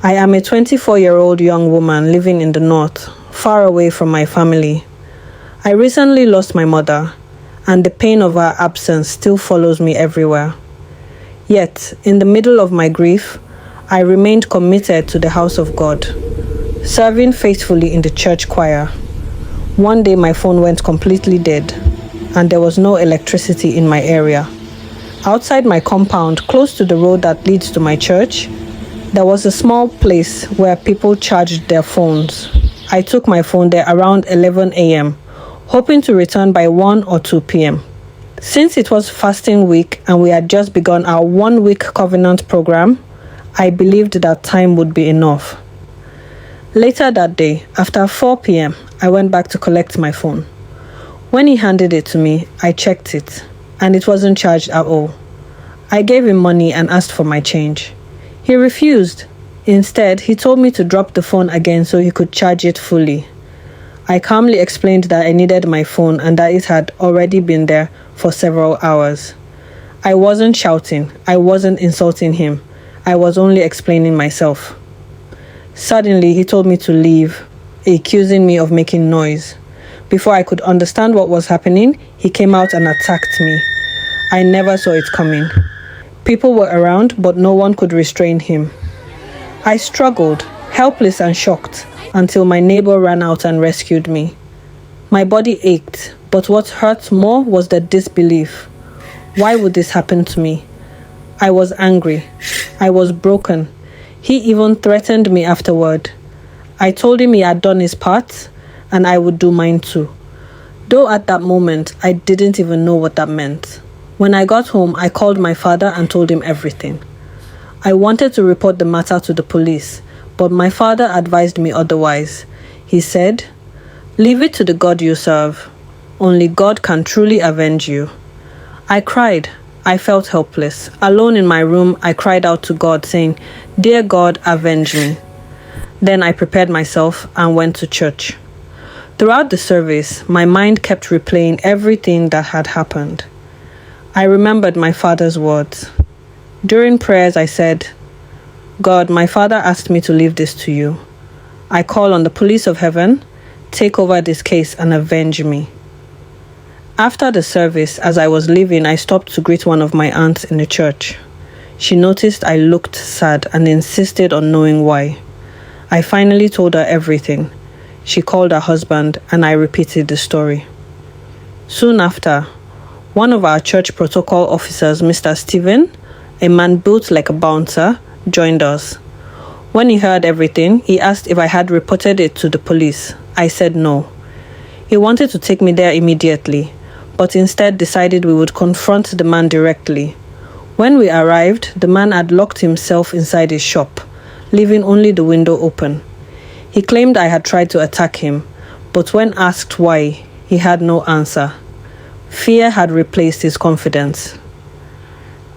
I am a 24-year-old young woman living in the north, far away from my family. I recently lost my mother, and the pain of her absence still follows me everywhere. Yet, in the middle of my grief, I remained committed to the house of God, serving faithfully in the church choir. One day my phone went completely dead, and there was no electricity in my area. Outside my compound, close to the road that leads to my church, there was a small place where people charged their phones. I took my phone there around 11 a.m., hoping to return by 1 or 2 p.m. Since it was fasting week and we had just begun our 1-week covenant program, I believed that time would be enough. Later that day, after 4 p.m., I went back to collect my phone. When he handed it to me, I checked it, and it wasn't charged at all. I gave him money and asked for my change. He refused. Instead, he told me to drop the phone again so he could charge it fully. I calmly explained that I needed my phone and that it had already been there for several hours. I wasn't shouting. I wasn't insulting him. I was only explaining myself. Suddenly, he told me to leave, accusing me of making noise. Before I could understand what was happening, he came out and attacked me. I never saw it coming. People were around, but no one could restrain him. I struggled, helpless and shocked, until my neighbor ran out and rescued me. My body ached, but what hurt more was the disbelief. Why would this happen to me? I was angry. I was broken. He even threatened me afterward. I told him he had done his part, and I would do mine too. Though at that moment, I didn't even know what that meant. When I got home, I called my father and told him everything. I wanted to report the matter to the police, but my father advised me otherwise. He said, "Leave it to the God you serve. Only God can truly avenge you." I cried. I felt helpless. Alone in my room, I cried out to God, saying, "Dear God, avenge me." Then I prepared myself and went to church. Throughout the service, my mind kept replaying everything that had happened. I remembered my father's words. During prayers, I said, "God, my father asked me to leave this to you. I call on the police of heaven, take over this case and avenge me." After the service, as I was leaving, I stopped to greet one of my aunts in the church. She noticed I looked sad and insisted on knowing why. I finally told her everything. She called her husband and I repeated the story. Soon after, one of our church protocol officers, Mr. Stephen, a man built like a bouncer, joined us. When he heard everything, he asked if I had reported it to the police. I said no. He wanted to take me there immediately, but instead decided we would confront the man directly. When we arrived, the man had locked himself inside his shop, leaving only the window open. He claimed I had tried to attack him, but when asked why, he had no answer. Fear had replaced his confidence.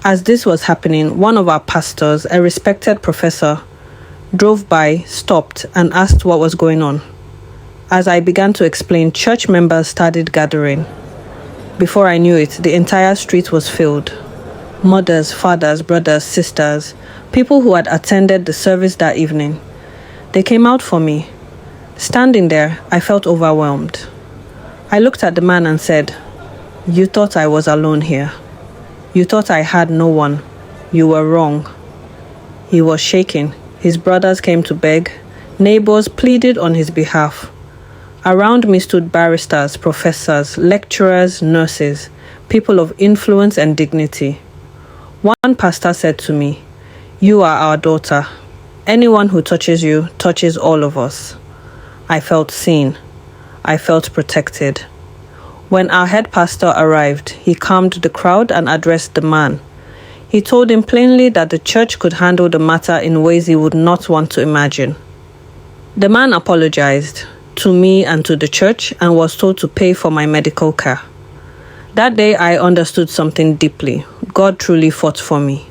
As this was happening, one of our pastors, a respected professor, drove by, stopped, and asked what was going on. As I began to explain, church members started gathering. Before I knew it, the entire street was filled. Mothers, fathers, brothers, sisters, people who had attended the service that evening. They came out for me. Standing there, I felt overwhelmed. I looked at the man and said, "You thought I was alone here. You thought I had no one. You were wrong." He was shaking. His brothers came to beg. Neighbors pleaded on his behalf. Around me stood barristers, professors, lecturers, nurses, people of influence and dignity. One pastor said to me, "You are our daughter. Anyone who touches you touches all of us." I felt seen. I felt protected. When our head pastor arrived, he calmed the crowd and addressed the man. He told him plainly that the church could handle the matter in ways he would not want to imagine. The man apologized to me and to the church and was told to pay for my medical care. That day I understood something deeply. God truly fought for me.